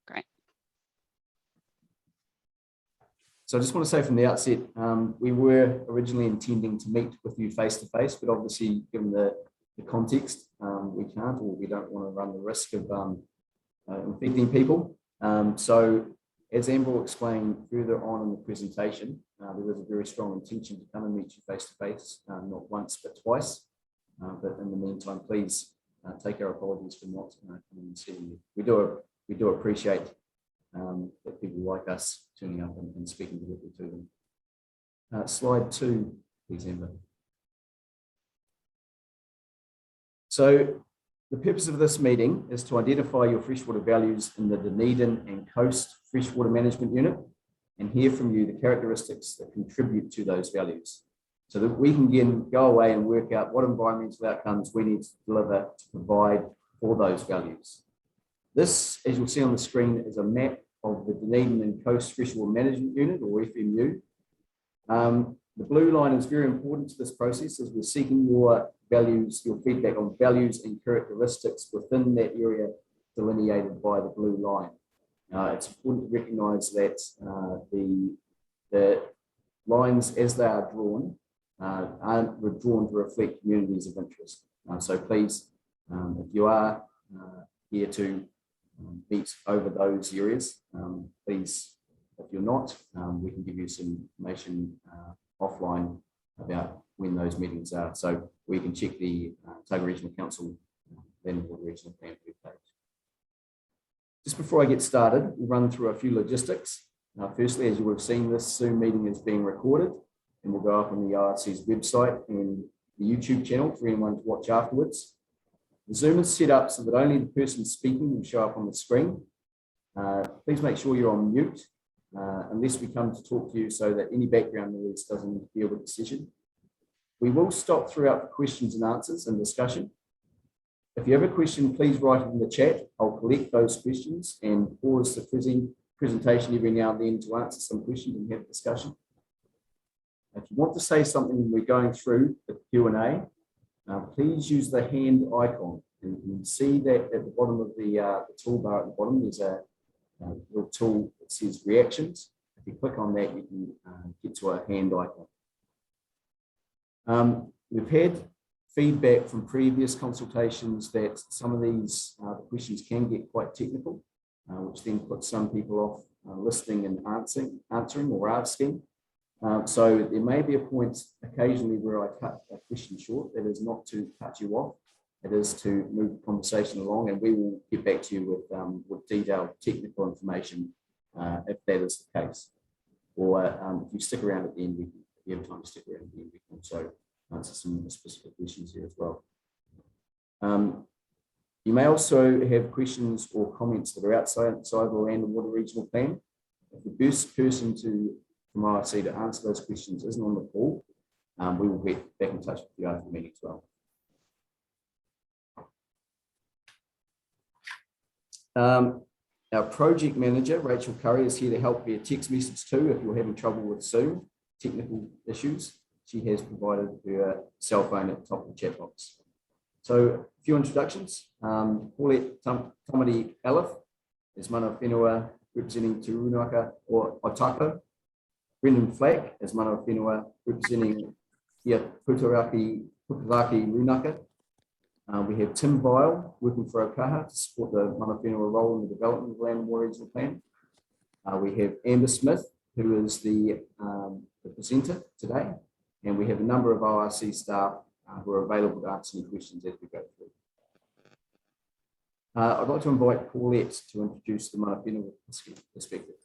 Great. So I just want to say from the outset, we were originally intending to meet with you face to face, but obviously given the context, we can't, or we don't want to run the risk of infecting people. So as Amber will explain further on in the presentation, there is a very strong intention to come and meet you face to face, not once but twice. But in the meantime, please take our apologies for not coming and seeing you. We do appreciate that people like us turning up and speaking directly to them. Slide 2, please, Amber. So the purpose of this meeting is to identify your freshwater values in the Dunedin and Coast Freshwater Management Unit and hear from you the characteristics that contribute to those values, so that we can again go away and work out what environmental outcomes we need to deliver to provide for those values. This, as you'll see on the screen, is a map of the Dunedin and Coast Freshwater Management Unit, or FMU. The blue line is very important to this process as we're seeking your values, your feedback on values and characteristics within that area delineated by the blue line. It's important to recognise that the lines as they are drawn aren't drawn to reflect communities of interest. So please, if you are here to meet over those areas, please, if you're not, we can give you some information offline about when those meetings are. So we can check the Otago Regional Council Land Board Regional Plan webpage. Just before I get started, we'll run through a few logistics. Firstly, as you would have seen, this Zoom meeting is being recorded and will go up on the ORC's website and the YouTube channel for anyone to watch afterwards. The Zoom is set up so that only the person speaking will show up on the screen. Please make sure you're on mute unless we come to talk to you, so that any background noise doesn't interfere with the session. We will stop throughout for questions and answers and discussion. If you have a question, please write it in the chat. I'll collect those questions and pause the presentation every now and then to answer some questions and have a discussion. If you want to say something when we're going through the Q&A, please use the hand icon. And you can see that at the bottom of the toolbar at the bottom, there's a little tool that says reactions. If you click on that, you can get to a hand icon. We've had feedback from previous consultations that some of these questions can get quite technical, which then puts some people off listening and answering or asking. So there may be a point occasionally where I cut a question short. That is not to cut you off. It is to move the conversation along, and we will get back to you with detailed technical information if that is the case. Or if you stick around at the end, if you have time to stick around at the end, we can also answer some specific questions here as well. You may also have questions or comments that are outside the Land and Water Regional Plan. If the best person from RC to answer those questions isn't on the call, we will get back in touch with you after the meeting as well. Our project manager, Rachel Curry, is here to help via text message too if you're having trouble with Zoom, technical issues. She has provided her cell phone at the top of the chat box. So a few introductions. Paulette Tamari Aleph is mana whenua representing Te Runaka or Otago. Brendan Flack is mana whenua representing Putaraki Runaka. We have Tim Vile working for Okaha to support the mana whenua role in the development of the Land and Water Regional Plan. We have Amber Smith, who is the presenter today. And we have a number of ORC staff who are available to answer any questions as we go through. I'd like to invite Paulette to introduce the mana whenua perspective.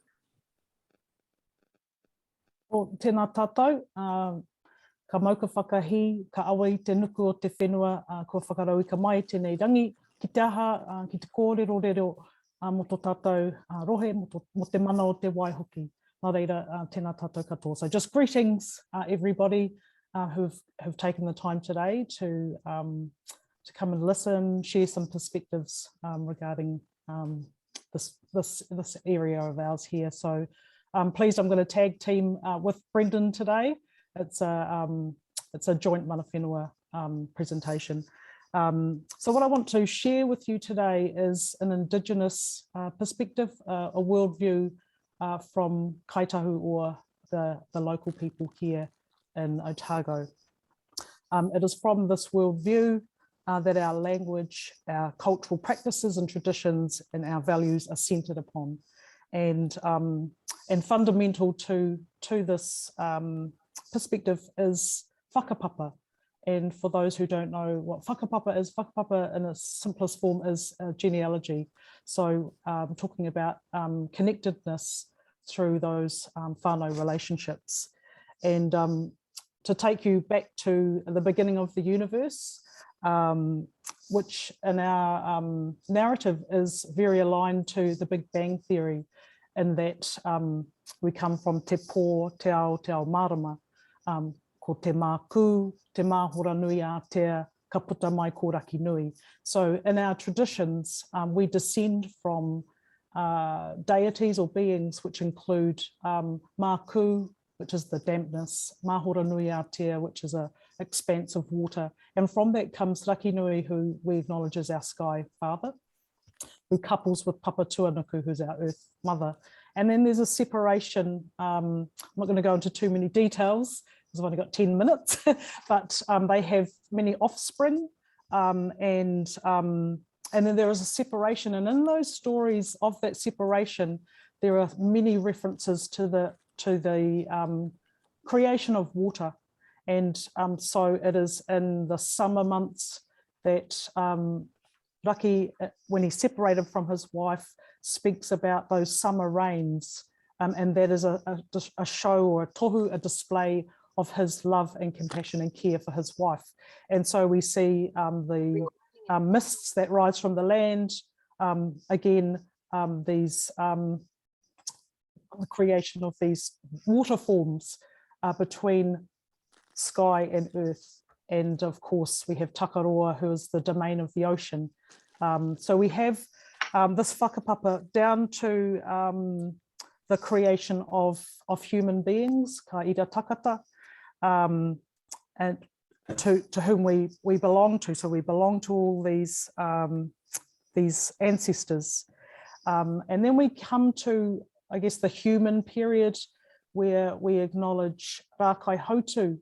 O tēnā tātou, ka mauka whakahi, ka awa i te nuku o te whenua, kua whakarau i ka mai tēnei rangi, ki te aha, ki te kōrero rero mo tō tātou rohe, mo te mana o te waihoki. Nā reira, tēnā tātou katoa. So just greetings, everybody who've taken the time today to come and listen, share some perspectives regarding this area of ours here. So pleased, I'm going to tag team with Brendan today. It's a joint mana whenua presentation. So what I want to share with you today is an Indigenous perspective, a worldview from Kāi Tahu, or the local people here in Otago. It is from this worldview that our language, our cultural practices and traditions and our values are centered upon. And fundamental to this perspective is whakapapa. And for those who don't know what whakapapa in its simplest form is genealogy. So talking about connectedness through those whānau relationships. And to take you back to the beginning of the universe, which in our narrative is very aligned to the Big Bang Theory, in that we come from te pō, te ao, te ao marama, ko te māku, te māhora nui Aotea, ka puta mai ko raki nui. So in our traditions, we descend from deities or beings which include māku, which is the dampness, mahora nui Aotea, which is an expanse of water. And from that comes Raki Nui, who we acknowledge as our sky father, who couples with Papa Tuanuku, who's our earth mother. And then there's a separation. I'm not going to go into too many details because I've only got 10 minutes, but they have many offspring. And then there is a separation. And in those stories of that separation, there are many references to the creation of water. And so it is in the summer months that Raki, when he separated from his wife, speaks about those summer rains. And that is a show or a tohu, a display of his love and compassion and care for his wife. And so we see the mists that rise from the land, again, the creation of these water forms between sky and earth. And of course, we have Takaroa, who is the domain of the ocean. So we have this whakapapa down to the creation of human beings, ka ira takata, and to whom we belong to. So we belong to all these ancestors. And then we come to, I guess, the human period, where we acknowledge Kāi Tahu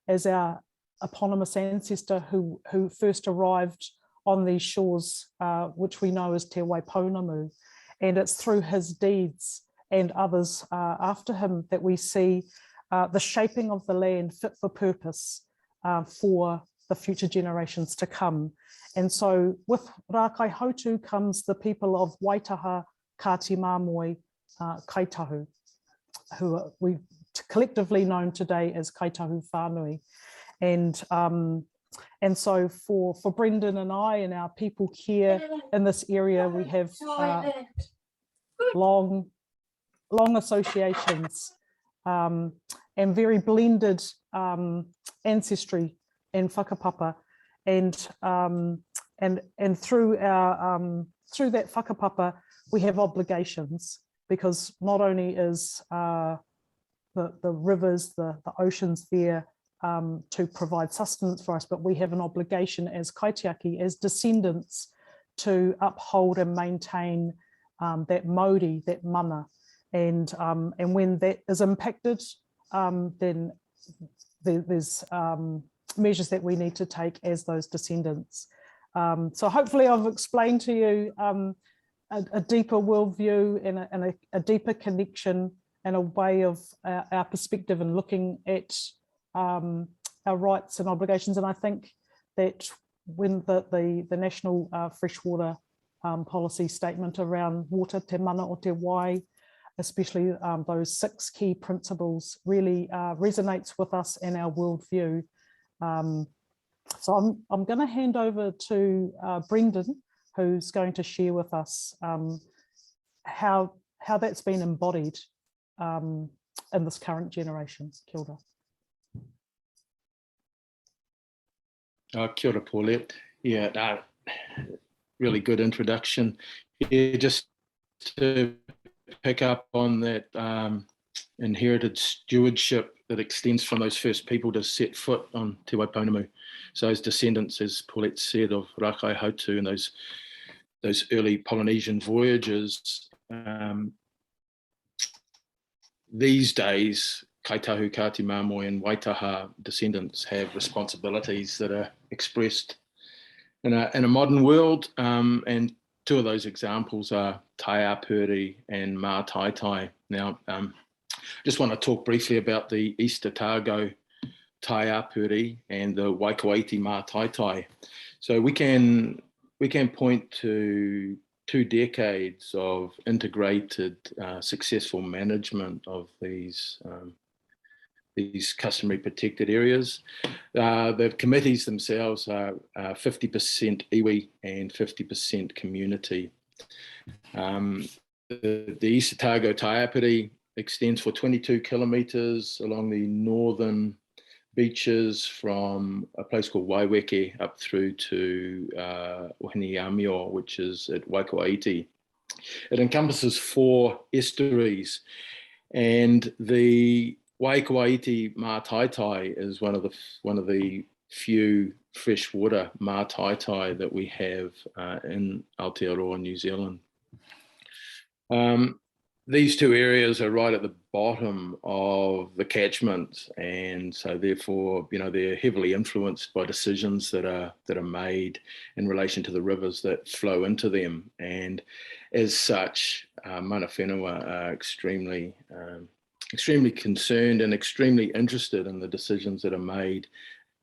as our eponymous ancestor who first arrived on these shores, which we know as Te Waipounamu. And it's through his deeds and others after him that we see the shaping of the land fit for purpose for the future generations to come. And so with Kāi Tahu comes the people of Waitaha, Kāti Māmoe, Kāi Tahu, who are we collectively known today as Kāi Tahu Whānui. And so for Brendan and I and our people here in this area, we have long associations and very blended ancestry and whakapapa, and through that whakapapa we have obligations, because not only is the rivers, the oceans there to provide sustenance for us, but we have an obligation as kaitiaki, as descendants, to uphold and maintain that mauri, that mana. And when that is impacted, then there's measures that we need to take as those descendants. So hopefully I've explained to you a deeper worldview and a deeper connection and a way of our perspective in looking at our rights and obligations. And I think that when the national freshwater policy statement around water, te mana o te wai, especially those 6 key principles, really resonates with us and our worldview. So I'm going to hand over to Brendan, who's going to share with us how that's been embodied in this current generation. Kia ora. Kia ora, Paulette. Yeah, really good introduction. Yeah, just to pick up on that inherited stewardship that extends from those first people to set foot on Te Waipounamu. So as descendants, as Paulette said, of Rākai Hautu and those early Polynesian voyages, these days, Kāi Tahu, Kāti Māmoe and Waitaha descendants have responsibilities that are expressed in a modern world, and two of those examples are Taiapuri and Mā Taitai. Now, just want to talk briefly about the East Otago Taiapuri and the Waikawaiti Mā Taitai. So we can point to 2 decades of integrated, successful management of these customary protected areas. The committees themselves are 50% iwi and 50% community. The East Otago Taiapuri extends for 22 kilometres along the northern beaches from a place called Waiweke up through to Whenua, which is at Waikawaiti. It encompasses 4 estuaries, and the Waikawaiti Mā Taitai is one of the few freshwater Mā Taitai that we have in Aotearoa, New Zealand. These 2 areas are right at the bottom of the catchment, and so therefore, they're heavily influenced by decisions that are made in relation to the rivers that flow into them. And as such, mana whenua are extremely concerned and extremely interested in the decisions that are made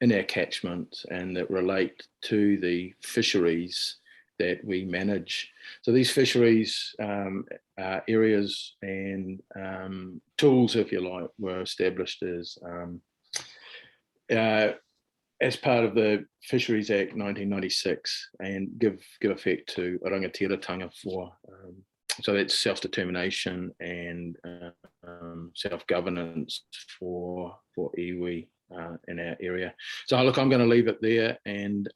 in our catchment and that relate to the fisheries that we manage. So these fisheries areas and tools, if you like, were established as part of the Fisheries Act 1996 and give effect to rangatiratanga for. So that's self-determination and self-governance for iwi in our area. So look, I'm going to leave it there, and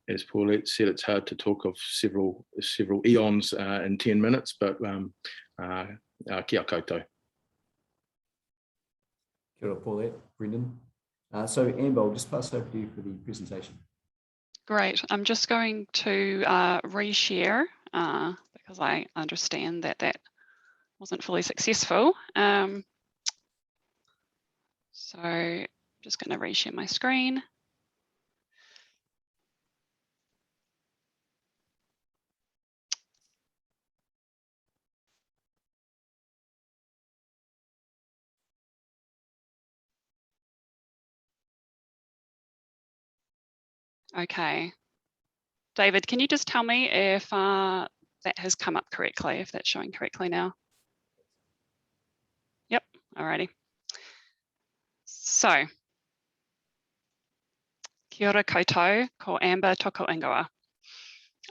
as Paulette said, it's hard to talk of several eons in 10 minutes, but kia koutou. Kia ora, Paulette, Brendan. So Amber, I'll just pass over to you for the presentation. Great. I'm just going to reshare because I understand that wasn't fully successful. So I'm just going to reshare my screen. Okay. David, can you just tell me if that has come up correctly, if that's showing correctly now? Yep, alrighty. So, kia ora koutou, ko Amber toko ingoa.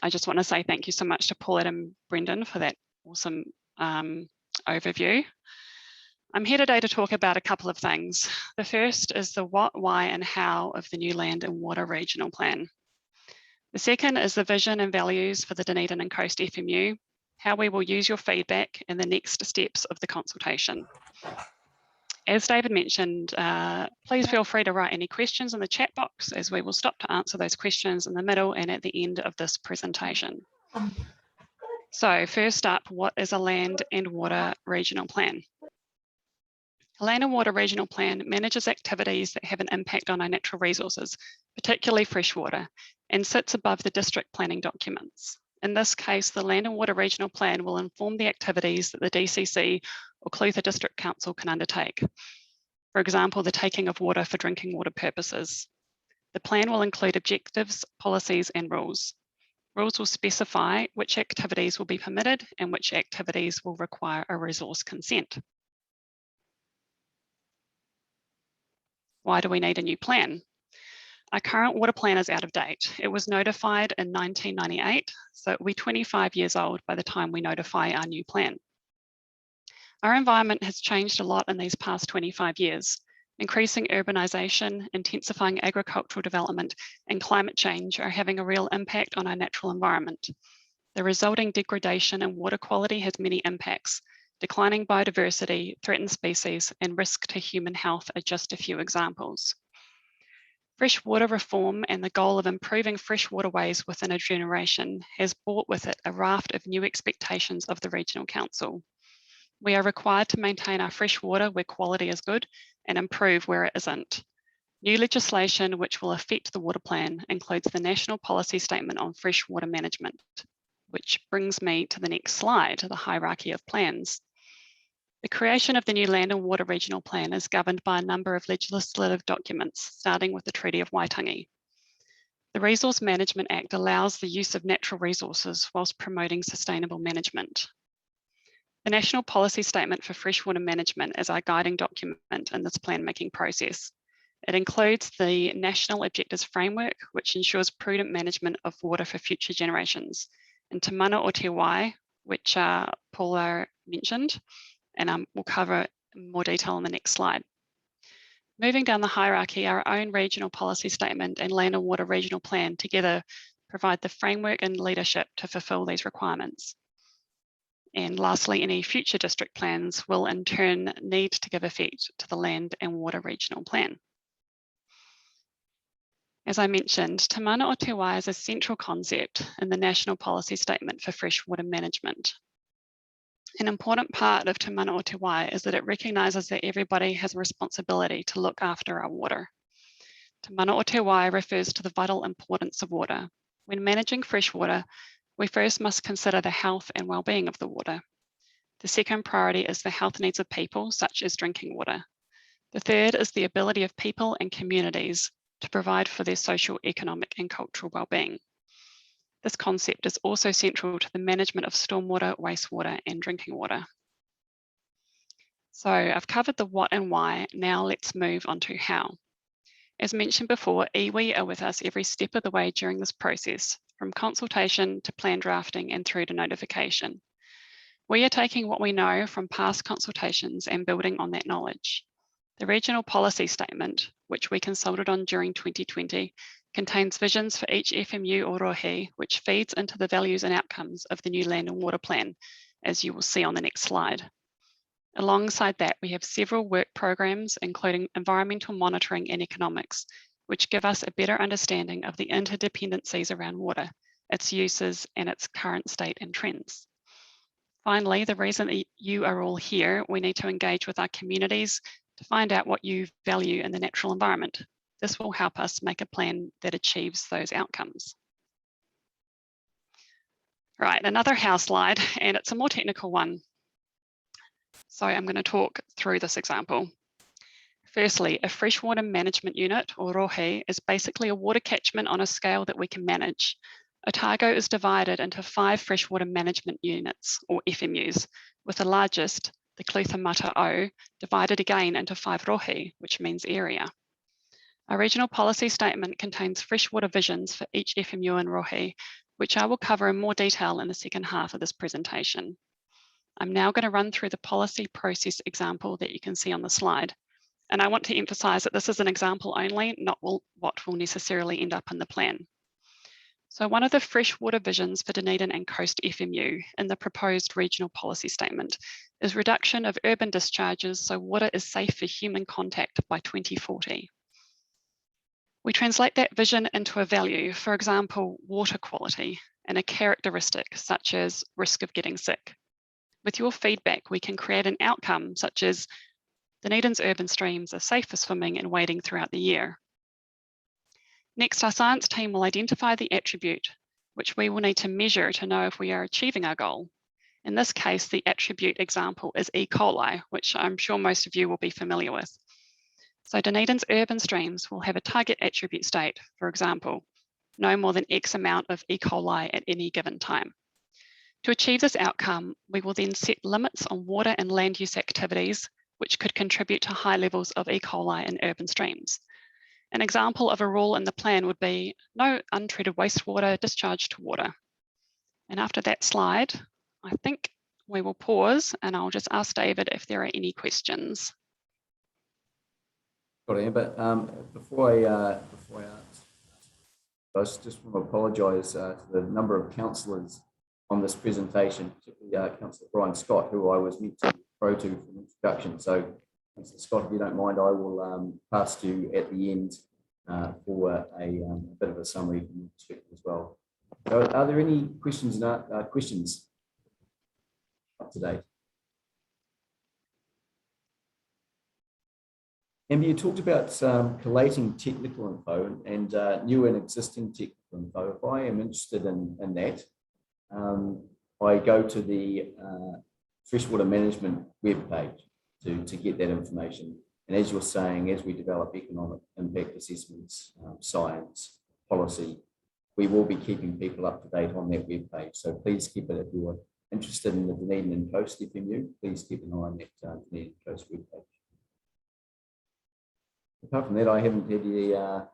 I just want to say thank you so much to Paulette and Brendan for that awesome overview. I'm here today to talk about a couple of things. The first is the what, why, and how of the new Land and Water Regional Plan. The second is the vision and values for the Dunedin Coast FMU, how we will use your feedback and the next steps of the consultation. As David mentioned, please feel free to write any questions in the chat box, as we will stop to answer those questions in the middle and at the end of this presentation. So first up, what is a Land and Water Regional Plan? A Land and Water Regional Plan manages activities that have an impact on our natural resources, particularly freshwater, and sits above the district planning documents. In this case, the Land and Water Regional Plan will inform the activities that the DCC or Clutha District Council can undertake. For example, the taking of water for drinking water purposes. The plan will include objectives, policies, and rules. Rules will specify which activities will be permitted and which activities will require a resource consent. Why do we need a new plan? Our current water plan is out of date. It was notified in 1998, so it will be 25 years old by the time we notify our new plan. Our environment has changed a lot in these past 25 years. Increasing urbanisation, intensifying agricultural development, and climate change are having a real impact on our natural environment. The resulting degradation in water quality has many impacts. Declining biodiversity, threatened species, and risk to human health are just a few examples. Freshwater reform and the goal of improving fresh waterways within a generation has brought with it a raft of new expectations of the Regional Council. We are required to maintain our fresh water where quality is good and improve where it isn't. New legislation which will affect the water plan includes the National Policy Statement on Freshwater Management, which brings me to the next slide, the hierarchy of plans. The creation of the new Land and Water Regional Plan is governed by a number of legislative documents, starting with the Treaty of Waitangi. The Resource Management Act allows the use of natural resources whilst promoting sustainable management. The National Policy Statement for Freshwater Management is our guiding document in this plan-making process. It includes the National Objectives Framework, which ensures prudent management of water for future generations, and Te Mana o Te Wai, which Paula mentioned, and we'll cover in more detail in the next slide. Moving down the hierarchy, our own Regional Policy Statement and Land and Water Regional Plan together provide the framework and leadership to fulfil these requirements. And lastly, any future district plans will in turn need to give effect to the Land and Water Regional Plan. As I mentioned, Te Mana o Te Wai is a central concept in the National Policy Statement for Freshwater Management. An important part of Te Mana o Te Wai is that it recognises that everybody has a responsibility to look after our water. Te Mana o Te Wai refers to the vital importance of water. When managing freshwater, we first must consider the health and well-being of the water. The second priority is the health needs of people, such as drinking water. The third is the ability of people and communities to provide for their social, economic, and cultural well-being. This concept is also central to the management of stormwater, wastewater, and drinking water. So I've covered the what and why. Now let's move on to how. As mentioned before, iwi are with us every step of the way during this process, from consultation to plan drafting and through to notification. We are taking what we know from past consultations and building on that knowledge. The Regional Policy Statement, which we consulted on during 2020, contains visions for each FMU or rohe, which feeds into the values and outcomes of the new Land and Water Plan, as you will see on the next slide. Alongside that, we have several work programs, including environmental monitoring and economics, which give us a better understanding of the interdependencies around water, its uses, and its current state and trends. Finally, the reason that you are all here, we need to engage with our communities to find out what you value in the natural environment. This will help us make a plan that achieves those outcomes. Right, another how slide, and it's a more technical one. So I'm going to talk through this example. Firstly, a freshwater management unit, or rohe, is basically a water catchment on a scale that we can manage. Otago is divided into 5 freshwater management units, or FMUs, with the largest, the Clutha Mata O, divided again into 5 rohe, which means area. Our Regional Policy Statement contains freshwater visions for each FMU and rohe, which I will cover in more detail in the second half of this presentation. I'm now going to run through the policy process example that you can see on the slide. And I want to emphasise that this is an example only, not what will necessarily end up in the plan. So one of the freshwater visions for Dunedin and Coast FMU in the proposed Regional Policy Statement is reduction of urban discharges so water is safe for human contact by 2040. We translate that vision into a value, for example, water quality, and a characteristic such as risk of getting sick. With your feedback, we can create an outcome such as Dunedin's urban streams are safe for swimming and wading throughout the year. Next, our science team will identify the attribute, which we will need to measure to know if we are achieving our goal. In this case, the attribute example is E. coli, which I'm sure most of you will be familiar with. So Dunedin's urban streams will have a target attribute state, for example, no more than X amount of E. coli at any given time. To achieve this outcome, we will then set limits on water and land use activities, which could contribute to high levels of E. coli in urban streams. An example of a rule in the plan would be no untreated wastewater discharged to water. And after that slide, I think we will pause and I'll just ask David if there are any questions. Got it, but before I just want to apologise to the number of councillors on this presentation, particularly Councillor Brian Scott, who I was meant to throw to for an introduction. So, Councillor Scott, if you don't mind, I will pass to you at the end for a bit of a summary from your perspective as well. So are there any questions up to date? Amber, you talked about collating technical info and new and existing technical info. If I am interested in that, I go to the Freshwater Management webpage to get that information. And as you're saying, as we develop economic impact assessments, science, policy, we will be keeping people up to date on that webpage. So please keep it, if you're interested in the Dunedin Coast FMU, please keep an eye on that Dunedin Coast webpage. Apart from that, I haven't had any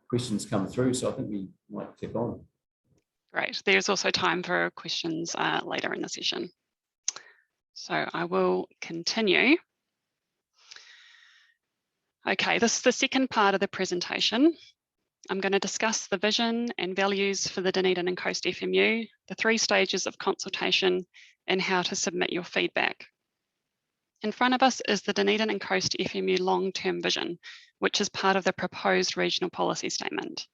questions come through, so I think we might tick on. Great. There's also time for questions later in the session. So I will continue. Okay, this is the second part of the presentation. I'm going to discuss the vision and values for the Dunedin Coast FMU, the 3 stages of consultation, and how to submit your feedback. In front of us is the Dunedin Coast FMU long-term vision, which is part of the proposed regional policy statement.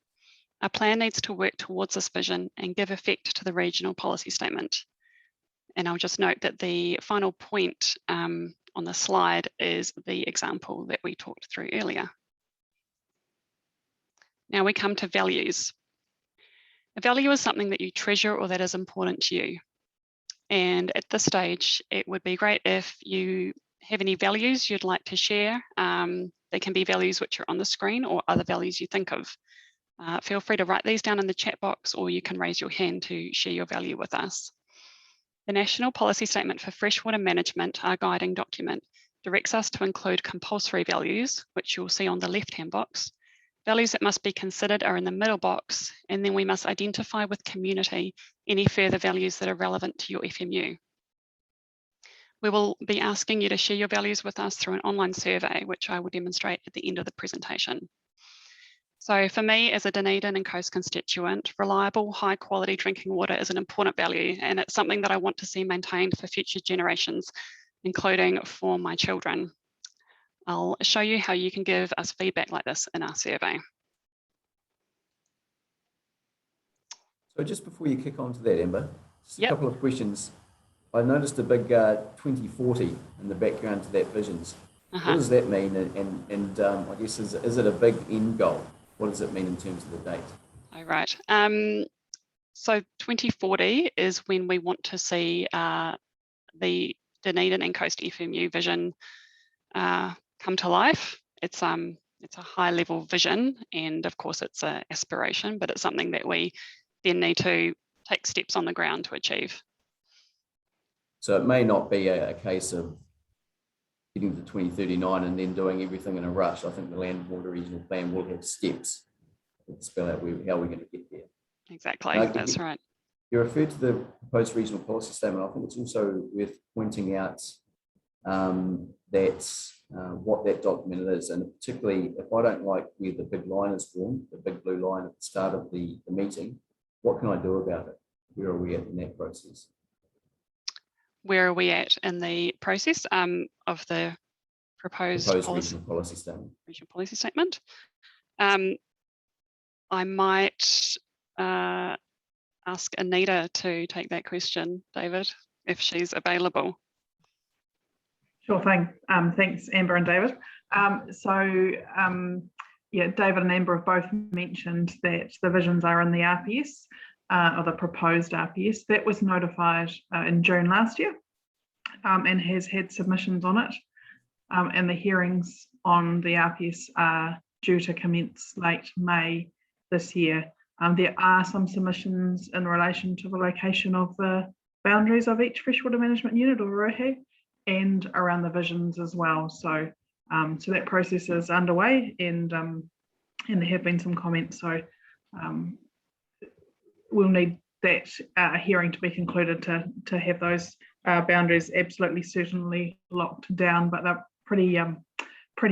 Our plan needs to work towards this vision and give effect to the regional policy statement. And I'll just note that the final point on the slide is the example that we talked through earlier. Now we come to values. A value is something that you treasure or that is important to you. And at this stage, it would be great if you have any values you'd like to share. They can be values which are on the screen or other values you think of. Feel free to write these down in the chat box, or you can raise your hand to share your value with us. The National Policy Statement for Freshwater Management, our guiding document, directs us to include compulsory values, which you'll see on the left-hand box. Values that must be considered are in the middle box, and then we must identify with community any further values that are relevant to your FMU. We will be asking you to share your values with us through an online survey, which I will demonstrate at the end of the presentation. So for me, as a Dunedin and Coast constituent, reliable, high quality drinking water is an important value, and it's something that I want to see maintained for future generations, including for my children. I'll show you how you can give us feedback like this in our survey. So just before you kick on to that, Amber, just Yep. a couple of questions. I noticed a big 2040 in the background to that visions. What does that mean? And I guess, is it a big end goal? What does it mean in terms of the date? All right. So 2040 is when we want to see the Dunedin and Coast FMU vision come to life. It's a high level vision, and of course it's an aspiration, but it's something that we then need to take steps on the ground to achieve. So it may not be a case of getting to 2039 and then doing everything in a rush. I think the Land and Water Regional Plan will have steps that spell out how we're going to get there. Exactly, that's right. You referred to the proposed regional policy statement. I think it's also worth pointing out what that document is, and particularly if I don't like where the big line is drawn, the big blue line at the start of the meeting, what can I do about it? Where are we at in that process? Where are we at in the process of the proposed regional policy statement? Regional policy statement. I might ask Anita to take that question, David, if she's available. Sure thing. Thanks, Amber and David. Yeah, David and Amber have both mentioned that the visions are in the RPS, or the proposed RPS. That was notified in June last year and has had submissions on it. And the hearings on the RPS are due to commence late May this year. There are some submissions in relation to the location of the boundaries of each freshwater management unit, or rohe, and around the visions as well. So that process is underway, and there have been some comments. So we'll need that hearing to be concluded to have those boundaries absolutely certainly locked down, but they're pretty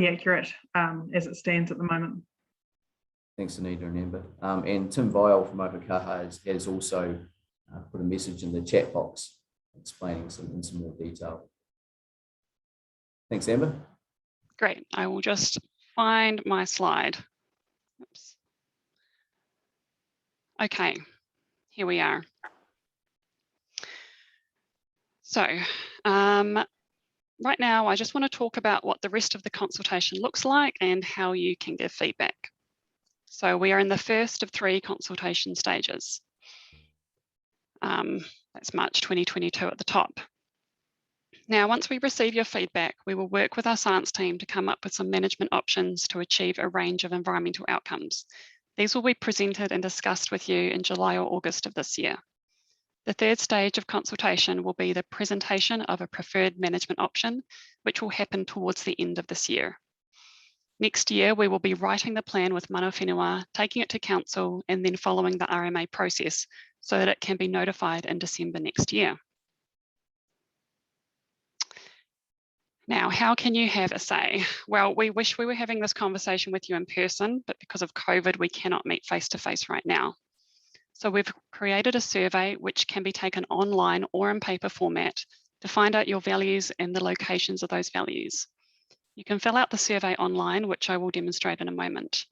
accurate as it stands at the moment. Thanks, Anita and Amber. And Tim Vial from Otago has also put a message in the chat box explaining in some more detail. Thanks, Amber. Great. I will just find my slide. Oops. Okay, here we are. So right now, I just want to talk about what the rest of the consultation looks like and how you can give feedback. So we are in the first of 3 consultation stages. That's March 2022 at the top. Now, once we receive your feedback, we will work with our science team to come up with some management options to achieve a range of environmental outcomes. These will be presented and discussed with you in July or August of this year. The third stage of consultation will be the presentation of a preferred management option, which will happen towards the end of this year. Next year, we will be writing the plan with mana whenua, taking it to council, and then following the RMA process so that it can be notified in December next year. Now, how can you have a say? Well, we wish we were having this conversation with you in person, but because of COVID, we cannot meet face-to-face right now. So we've created a survey which can be taken online or in paper format to find out your values and the locations of those values. You can fill out the survey online, which I will demonstrate in a moment.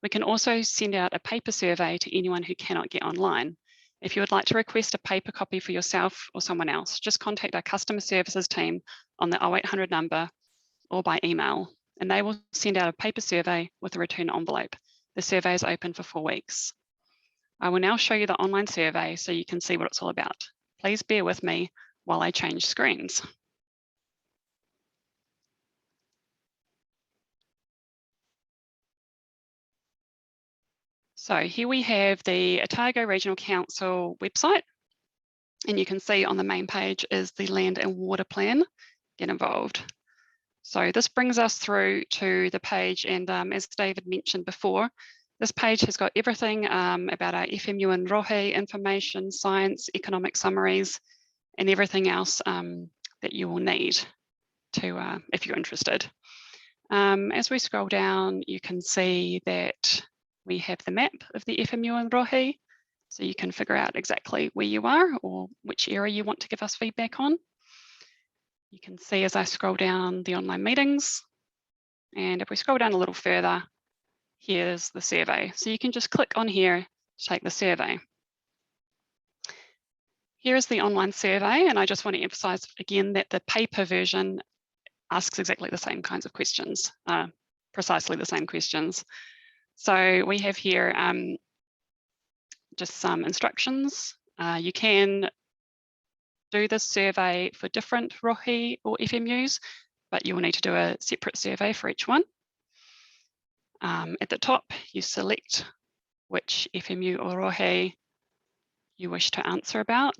We can also send out a paper survey to anyone who cannot get online. If you would like to request a paper copy for yourself or someone else, just contact our customer services team on the 0800 number or by email, and they will send out a paper survey with a return envelope. The survey is open for 4 weeks. I will now show you the online survey so you can see what it's all about. Please bear with me while I change screens. So here we have the Otago Regional Council website, and you can see on the main page is the land and water plan. Get involved. So this brings us through to the page, and as David mentioned before, this page has got everything about our FMU and rohe information, science, economic summaries, and everything else that you will need to, if you're interested. As we scroll down, you can see that we have the map of the FMU and rohe, so you can figure out exactly where you are or which area you want to give us feedback on. You can see as I scroll down the online meetings, and if we scroll down a little further, here's the survey. So you can just click on here to take the survey. Here is the online survey, and I just want to emphasize again that the paper version asks exactly the same kinds of questions, precisely the same questions. So we have here just some instructions. You can do this survey for different rohe or FMUs, but you will need to do a separate survey for each one. At the top, you select which FMU or rohe you wish to answer about.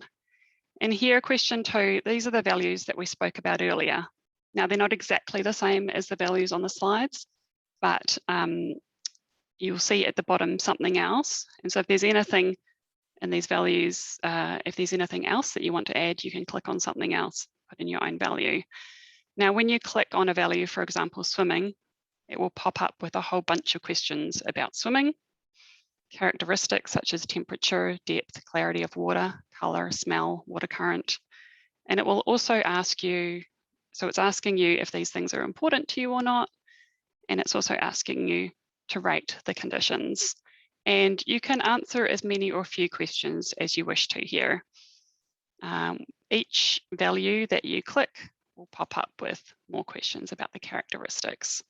And here, question 2, these are the values that we spoke about earlier. Now, they're not exactly the same as the values on the slides, but you'll see at the bottom something else. And so if there's anything in these values, if there's anything else that you want to add, you can click on something else, put in your own value. Now, when you click on a value, for example, swimming, it will pop up with a whole bunch of questions about swimming, characteristics such as temperature, depth, clarity of water, color, smell, water current. And it will also ask you, so it's asking you if these things are important to you or not. And it's also asking you to rate the conditions. And you can answer as many or few questions as you wish to here. Each value that you click will pop up with more questions about the characteristics.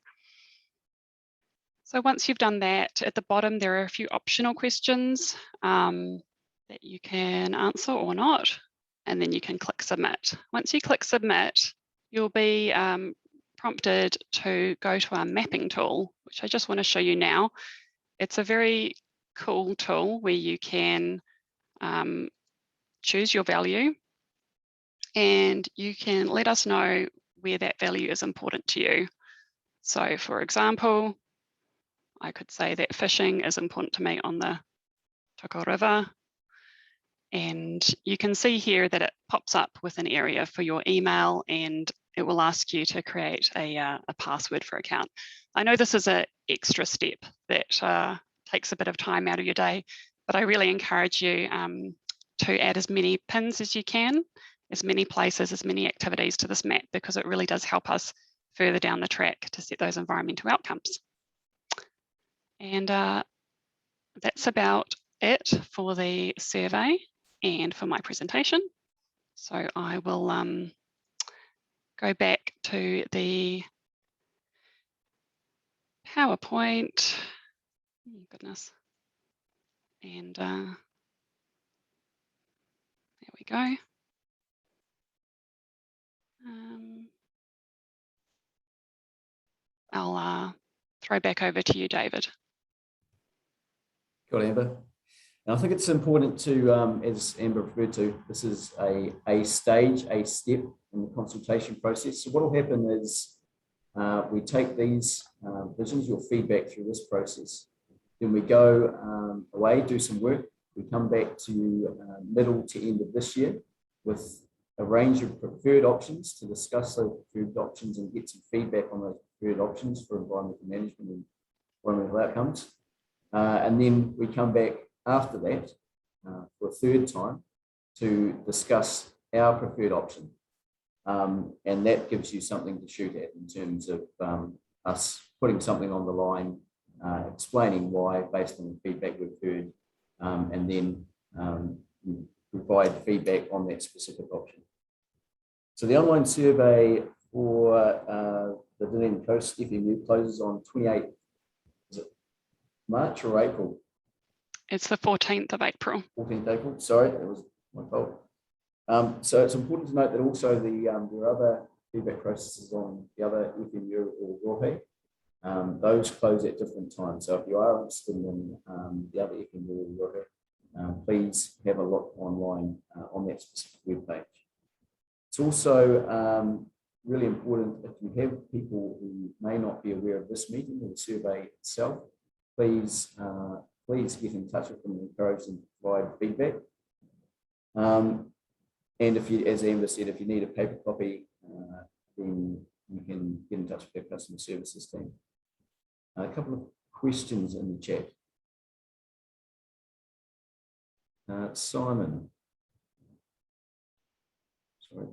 So once you've done that, at the bottom, there are a few optional questions that you can answer or not, and then you can click submit. Once you click submit, you'll be prompted to go to our mapping tool, which I just want to show you now. It's a very cool tool where you can choose your value, and you can let us know where that value is important to you. So for example, I could say that fishing is important to me on the Toko River. And you can see here that it pops up with an area for your email, and it will ask you to create a password for account. I know this is an extra step that takes a bit of time out of your day, but I really encourage you to add as many pins as you can, as many places, as many activities to this map, because it really does help us further down the track to set those environmental outcomes. And that's about it for the survey and for my presentation. So I will go back to the PowerPoint. Oh, goodness. And there we go. I'll throw back over to you, David. Got Amber. And I think it's important to, as Amber referred to, this is a stage, a step in the consultation process. So what will happen is we take these visions, your feedback through this process. Then we go away, do some work. We come back to you middle to end of this year with a range of preferred options to discuss those preferred options and get some feedback on those preferred options for environmental management and environmental outcomes. And then we come back after that for a third time to discuss our preferred option. And that gives you something to shoot at in terms of us putting something on the line, explaining why based on the feedback we've heard, and then provide feedback on that specific option. So the online survey for the Dunedin Coast FMU closes on 28th, is it March or April? It's the 14th of April. 14th April, sorry, that was my fault. So it's important to note that also there are other feedback processes on the other FMU or rohe. Those close at different times. So if you are interested in the other FMU or rohe, please have a look online on that specific web page. It's also really important if you have people who may not be aware of this meeting or the survey itself, please get in touch with them and encourage them to provide feedback. And if you, as Amber said, if you need a paper copy, then you can get in touch with our customer services team. A couple of questions in the chat. Simon. Sorry.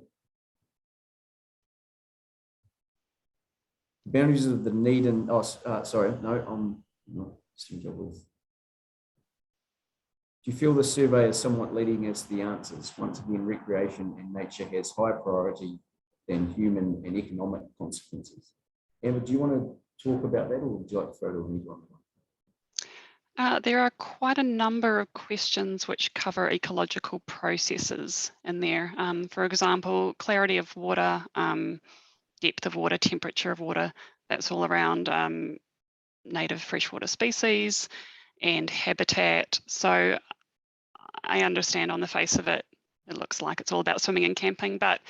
Boundaries of the Dunedin, sorry, no, I'm not seeing job with. Do you feel the survey is somewhat leading as the answers? Once again, recreation and nature has higher priority than human and economic consequences. Amber, do you want to talk about that, or would you like to throw it on anyone? There are quite a number of questions which cover ecological processes in there. For example, clarity of water, depth of water, temperature of water, that's all around native freshwater species and habitat. So I understand on the face of it, it looks like it's all about swimming and camping, but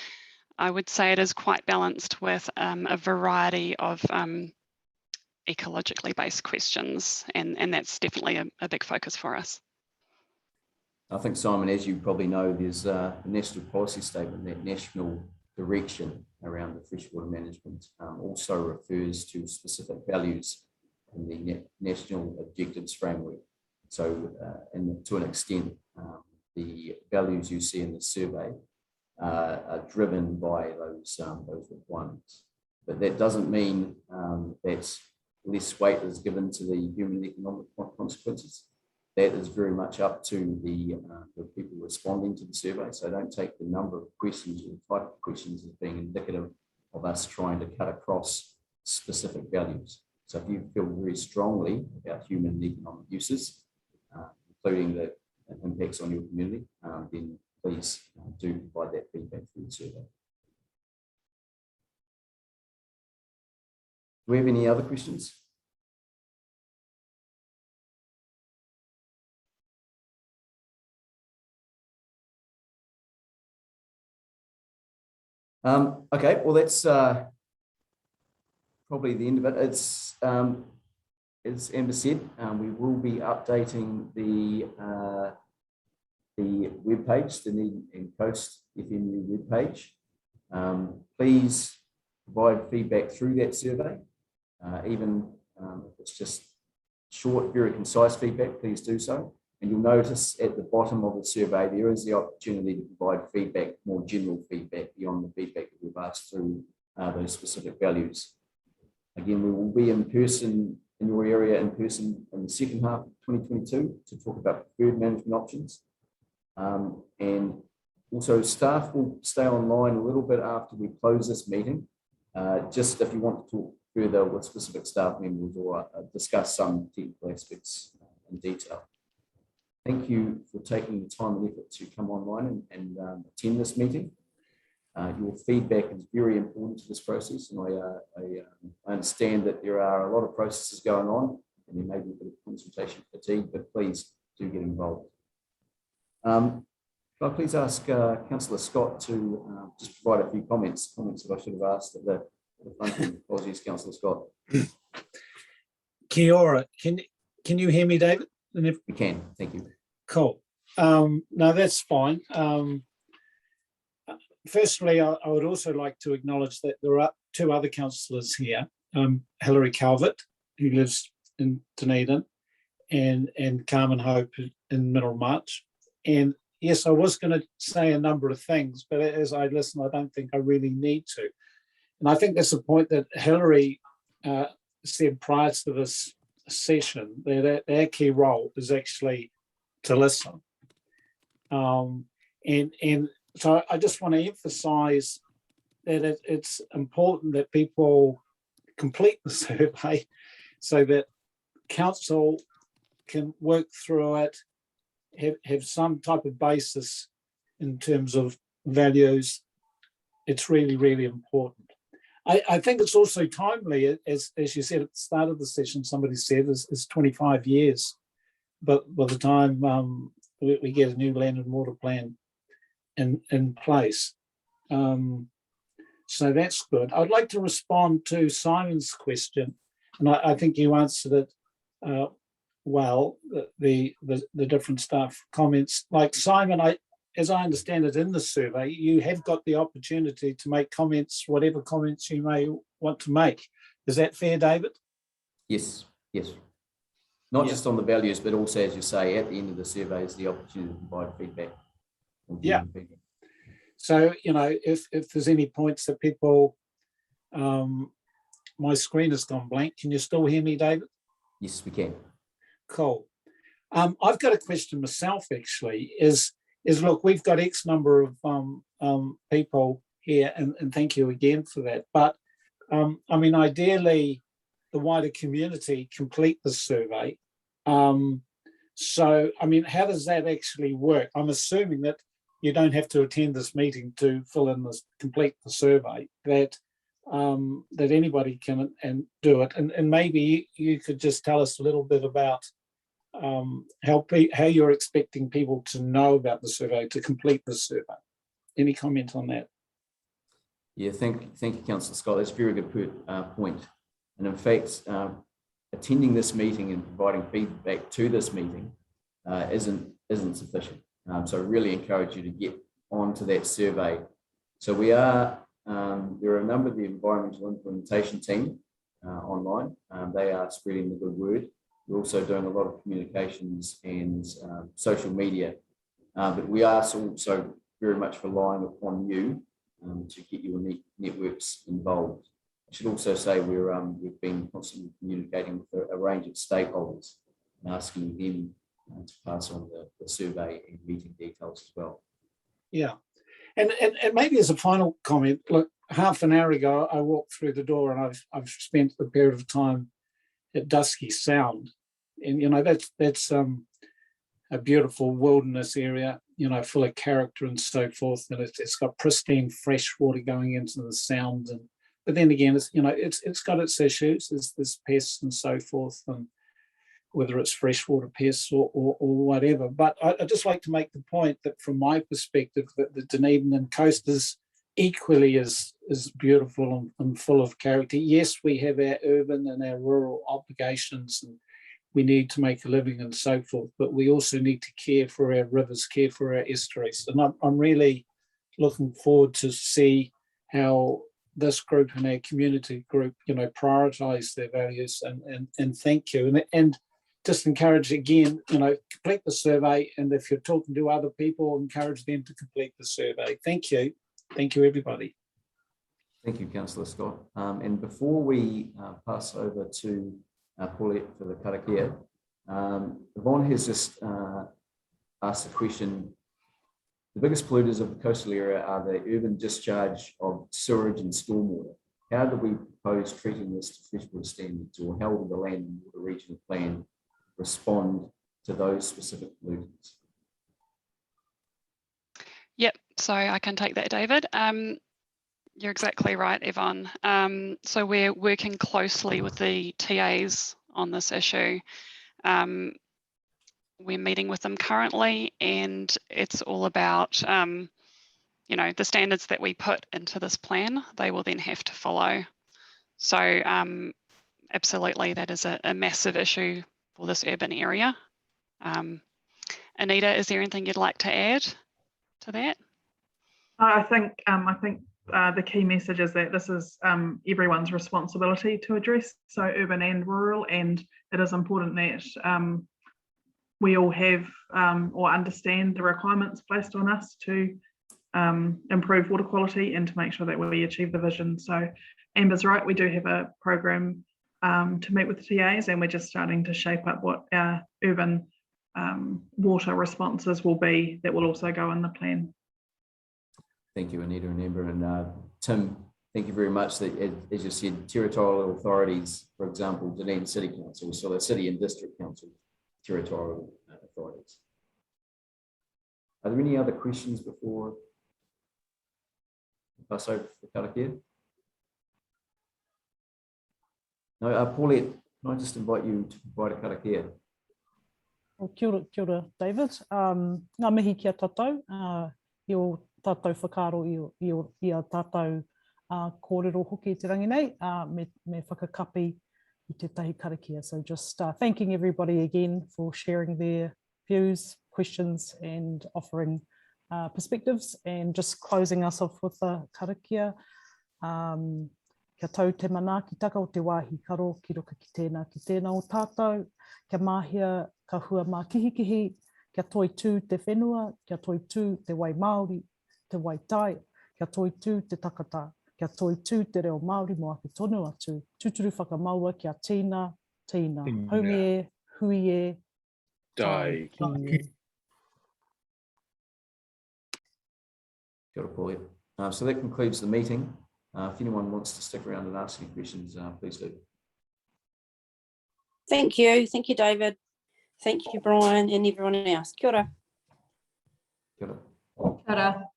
I would say it is quite balanced with a variety of ecologically based questions, and that's definitely a big focus for us. I think, Simon, as you probably know, there's a national policy statement, that national direction around the freshwater management also refers to specific values in the national objectives framework. So to an extent, the values you see in the survey are driven by those requirements. But that doesn't mean that less weight is given to the human and economic consequences. That is very much up to the people responding to the survey. So don't take the number of questions or type of questions as being indicative of us trying to cut across specific values. So if you feel very strongly about human and economic uses, including the impacts on your community, then please do provide that feedback through the survey. Do we have any other questions? Okay, well, that's probably the end of it. It's as Amber said, we will be updating the webpage, the Dunedin Coast FMU webpage. Please provide feedback through that survey, even if it's just short, very concise feedback, please do so. And you'll notice at the bottom of the survey, there is the opportunity to provide feedback, more general feedback beyond the feedback that we've asked through those specific values. Again, we will be in person in your area in person in the second half of 2022 to talk about preferred management options. And also staff will stay online a little bit after we close this meeting, just if you want to talk further with specific staff members or discuss some technical aspects in detail. Thank you for taking the time and effort to come online and attend this meeting. Your feedback is very important to this process, and I understand that there are a lot of processes going on and there may be a bit of consultation fatigue, but please do get involved. Could I please ask Councillor Scott to just provide a few comments that I should have asked at the front end. Apologies, Councillor Scott. Kia ora. Can you hear me, David? We can, thank you. Cool. No, that's fine. Firstly, I would also like to acknowledge that there are two other councillors here, Hilary Calvert, who lives in Dunedin, and Carmen Hope in Middlemarch. And yes, I was going to say a number of things, but as I listen, I don't think I really need to. And I think that's the point that Hilary said prior to this session, that our key role is actually to listen. And so I just want to emphasise that it's important that people complete the survey so that council can work through it, have some type of basis in terms of values. It's really, really important. I think it's also timely, as you said at the start of the session, somebody said is 25 years, but by the time we get a new land and water plan in place. So that's good. I'd like to respond to Simon's question, and I think you answered it well, the different staff comments. Like Simon, as I understand it in the survey, you have got the opportunity to make comments, whatever comments you may want to make. Is that fair, David? Yes, yes. Not just on the values, but also, as you say, at the end of the survey is the opportunity to provide feedback. Yeah. So, you know, if there's any points that people, my screen has gone blank. Can you still hear me, David? Yes, we can. Cool. I've got a question myself, actually, is look, we've got X number of people here, and thank you again for that. But I mean, ideally, the wider community complete the survey. So, I mean, how does that actually work? I'm assuming that you don't have to attend this meeting to fill in this, complete the survey, that anybody can and do it. And maybe you could just tell us a little bit about how you're expecting people to know about the survey, to complete the survey. Any comment on that? Yeah, thank you, Councillor Scott. That's a very good point. And in fact, attending this meeting and providing feedback to this meeting isn't sufficient. So I really encourage you to get onto that survey. So we are, there are a number of the environmental implementation team online. They are spreading the good word. We're also doing a lot of communications and social media, but we are also very much relying upon you to get your networks involved. I should also say we've been constantly communicating with a range of stakeholders and asking them to pass on the survey and meeting details as well. Yeah, and maybe as a final comment, look, half an hour ago I walked through the door and I've spent a period of time at Dusky Sound, and you know that's a beautiful wilderness area, you know, full of character and so forth, and it's got pristine fresh water going into the sound, and but then again, it's, you know, it's got its issues. There's pests and so forth, and whether it's freshwater pests or whatever. But I'd just like to make the point that from my perspective, that the Dunedin Coast is equally as beautiful and full of character. Yes, we have our urban and our rural obligations, and we need to make a living and so forth, but we also need to care for our rivers, care for our estuaries. And I'm really looking forward to see how this group and our community group, you know, prioritise their values, and thank you. And just encourage again, you know, complete the survey, and if you're talking to other people, encourage them to complete the survey. Thank you. Thank you, everybody. Thank you, Councillor Scott. And before we pass over to Paulette for the karakia. Yvonne has just asked a question. The biggest polluters of the coastal area are the urban discharge of sewage and stormwater. How do we propose treating this to freshwater standards, or how will the land and water regional plan respond to those specific pollutants? Yep, so I can take that, David. You're exactly right, Yvonne. So we're working closely with the TAs on this issue. We're meeting with them currently, and it's all about, you know, the standards that we put into this plan, they will then have to follow. So absolutely, that is a massive issue for this urban area. Anita, is there anything you'd like to add to that? I think the key message is that this is everyone's responsibility to address, so urban and rural, and it is important that we all have or understand the requirements placed on us to improve water quality and to make sure that we achieve the vision. So Amber's right, we do have a program to meet with the TAs, and we're just starting to shape up what our urban water responses will be that will also go in the plan. Thank you, Anita and Amber. And Tim, thank you very much. That, as you said, territorial authorities, for example, Dunedin City Council, so the City and District Council, territorial authorities. Are there any other questions before I pass over for karakia? No, Paulette, can I just invite you to provide a karakia? Well, kia ora, David. Ngā mihi kia tātou, i o tātou whakaro i a tātou kōrero hoki te rangi nei, me whakakapi i te tahi karakia. So just thanking everybody again for sharing their views, questions, and offering perspectives, and just closing us off with a karakia. Kia tau te mana ki taka o te wāhi karo, ki roka ki tēnā o tātou, kia mahia ka hua mā kihikihi, kia toi tū te whenua, kia toi tū te wai Māori, te wai tai, kia toi tū te takata, kia toi tū te reo Māori mo ake tonu atu, tūturu whakamaua kia tīna, haungi e, hui e, tai ki e. Kia ora, Paulette. So that concludes the meeting. If anyone wants to stick around and ask any questions, please do. Thank you, David. Thank you, Brian, and everyone else. Kia ora. Kia ora. Kia ora.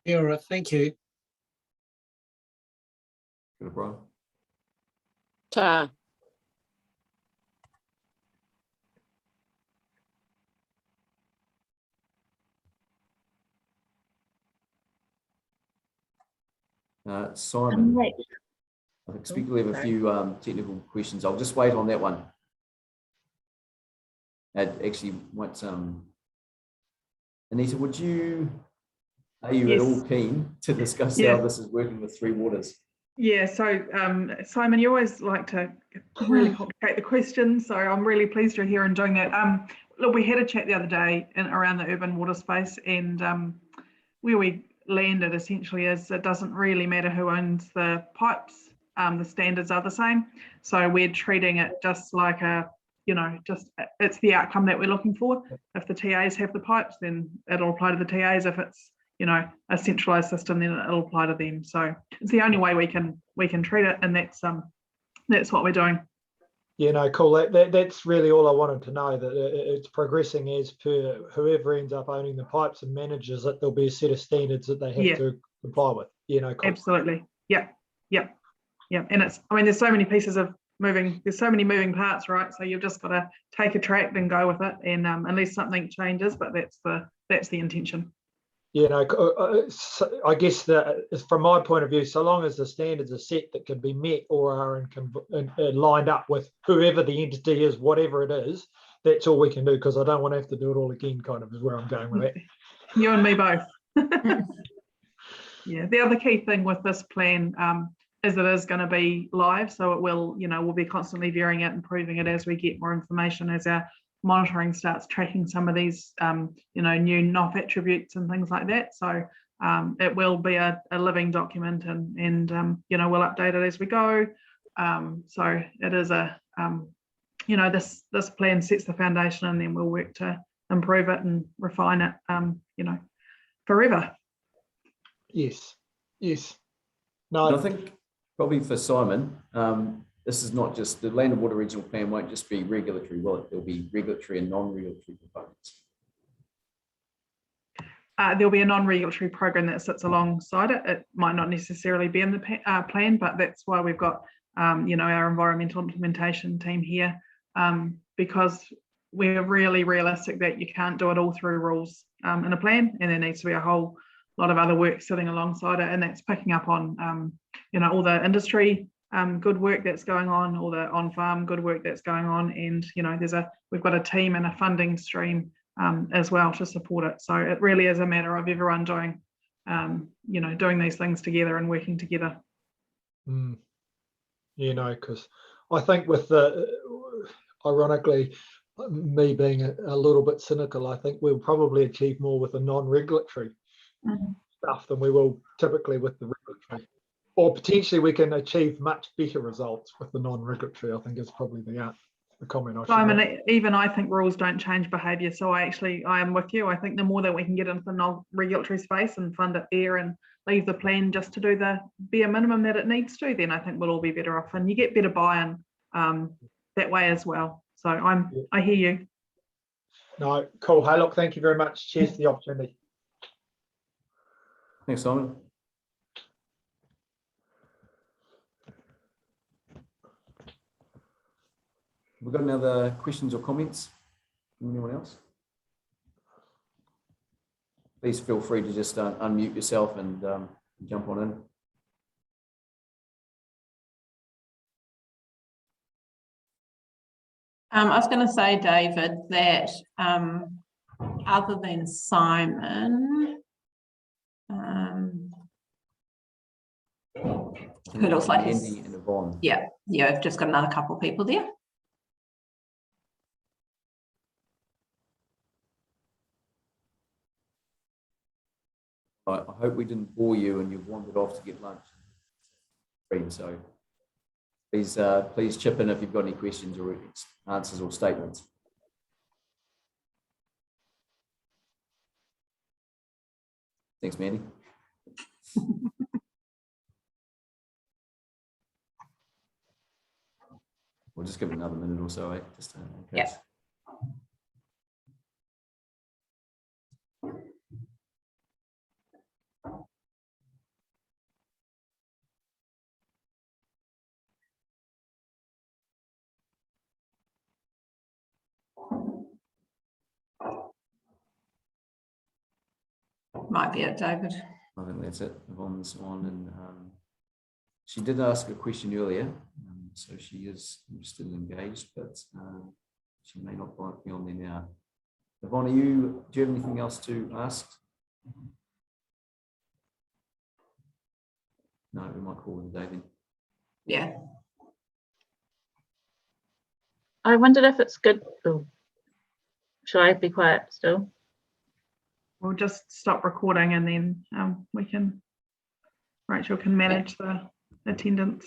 Kia ora, thank you. Kia ora, Brian. Ta. Simon, I expect we have a few technical questions. I'll just wait on that one. Actually, what Anita, are you at all keen to discuss how this is working with Three Waters? Yeah, so Simon, you always like to really complicate the questions, so I'm really pleased you're here and doing that. Look, we had a chat the other day around the urban water space, and where we landed essentially is it doesn't really matter who owns the pipes, the standards are the same. So we're treating it just like it's the outcome that we're looking for. If the TAs have the pipes, then it'll apply to the TAs. If it's a centralized system, then it'll apply to them. So it's the only way we can treat it, and that's what we're doing. Yeah, no, cool. That's really all I wanted to know, that it's progressing as per whoever ends up owning the pipes and manages it. There'll be a set of standards that they have to comply with. Cool. Absolutely. Yeah. And there's so many pieces of there's so many moving parts, right? So you've just got to take a track and go with it, and unless something changes, but that's the intention. I guess that from my point of view, so long as the standards are set that can be met or are lined up with whoever the entity is, whatever it is, that's all we can do, because I don't want to have to do it all again, kind of is where I'm going with that. You and me both. Yeah, the other key thing with this plan is it is going to be live, so it will, we'll be constantly viewing it, improving it as we get more information, as our monitoring starts tracking some of these, new NOF attributes and things like that. So it will be a living document, and you know, we'll update it as we go. So it is you know, this plan sets the foundation, and then we'll work to improve it and refine it, you know, forever. Yes. Yes. And No, I think probably for Simon, this is not just the Land and Water Regional Plan won't just be regulatory, will it? There'll be regulatory and non-regulatory components. There'll be a non-regulatory program that sits alongside it. It might not necessarily be in the plan, but that's why we've got you know, our environmental implementation team here, because we're really realistic that you can't do it all through rules in a plan, and there needs to be a whole lot of other work sitting alongside it, and that's picking up on you know, all the industry good work that's going on, all the on-farm good work that's going on, and you know, we've got a team and a funding stream as well to support it. So it really is a matter of everyone doing you know, doing these things together and working together. You know, because I think with the, ironically, me being a little bit cynical, I think we'll probably achieve more with the non-regulatory stuff than we will typically with the regulatory. Or potentially we can achieve much better results with the non-regulatory, I think is probably the comment I should Simon, make. even I think rules don't change behaviour. So I am with you. I think the more that we can get into the non-regulatory space and fund it there and leave the plan just to do the bare minimum that it needs to, then I think we'll all be better off, and you get better buy-in that way as well. So I hear you. No, cool. Hey, look, thank you very much. Cheers for the opportunity. Thanks, Simon. We've got any other questions or comments from anyone else? Please feel free to just unmute yourself and jump on in. I was going to say, David, that other than Simon, who looks like Andy and Yvonne. Yeah, I've just got another couple of people there. I hope we didn't bore you and you've wandered off to get lunch. So please chip in if you've got any questions or answers or statements. Thanks, Mandy. We'll just give it another minute or so, just in case. Yeah. Might be it, David. I think that's it. Yvonne's on, and she did ask a question earlier, so she is still engaged, but she may not be on there now. Yvonne, do you have anything else to ask? No, we might call it a day then. Yeah. I wondered if it's good. Oh, should I be quiet still? We'll just stop recording, and then Rachel can manage the attendance.